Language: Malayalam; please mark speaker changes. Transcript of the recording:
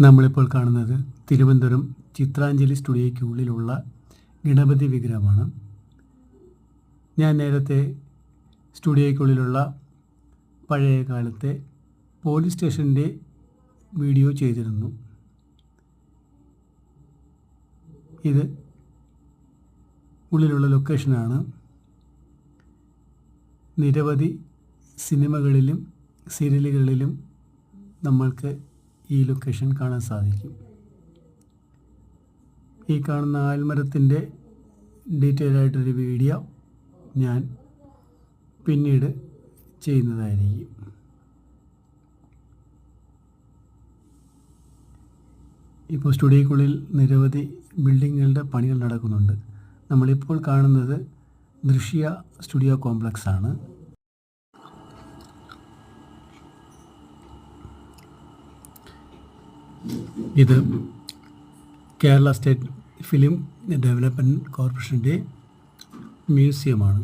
Speaker 1: നമ്മളിപ്പോൾ കാണുന്നത് തിരുവനന്തപുരം ചിത്രാഞ്ജലി സ്റ്റുഡിയോയ്ക്കുള്ളിലുള്ള ഗണപതി വിഗ്രഹമാണ്. ഞാൻ നേരത്തെ സ്റ്റുഡിയോയ്ക്കുള്ളിലുള്ള പഴയ കാലത്തെ പോലീസ് സ്റ്റേഷൻ്റെ വീഡിയോ ചെയ്തിരുന്നു. ഇത് ഉള്ളിലുള്ള ലൊക്കേഷനാണ്. നിരവധി സിനിമകളിലും സീരിയലുകളിലും നമ്മൾക്ക് ഈ ലൊക്കേഷൻ കാണാൻ സാധിക്കും. ഈ കാണുന്ന ആൽമരത്തിൻ്റെ ഡീറ്റെയിൽ ആയിട്ടൊരു വീഡിയോ ഞാൻ പിന്നീട് ചെയ്യുന്നതായിരിക്കും. ഇപ്പോൾ സ്റ്റുഡിയോയ്ക്കുള്ളിൽ നിരവധി ബിൽഡിങ്ങുകളുടെ പണികൾ നടക്കുന്നുണ്ട്. നമ്മളിപ്പോൾ കാണുന്നത് ദൃശ്യ സ്റ്റുഡിയോ കോംപ്ലക്സ് ആണ്. ഇത് കേരള സ്റ്റേറ്റ് ഫിലിം ഡെവലപ്മെൻറ്റ് കോർപ്പറേഷൻ്റെ മ്യൂസിയമാണ്.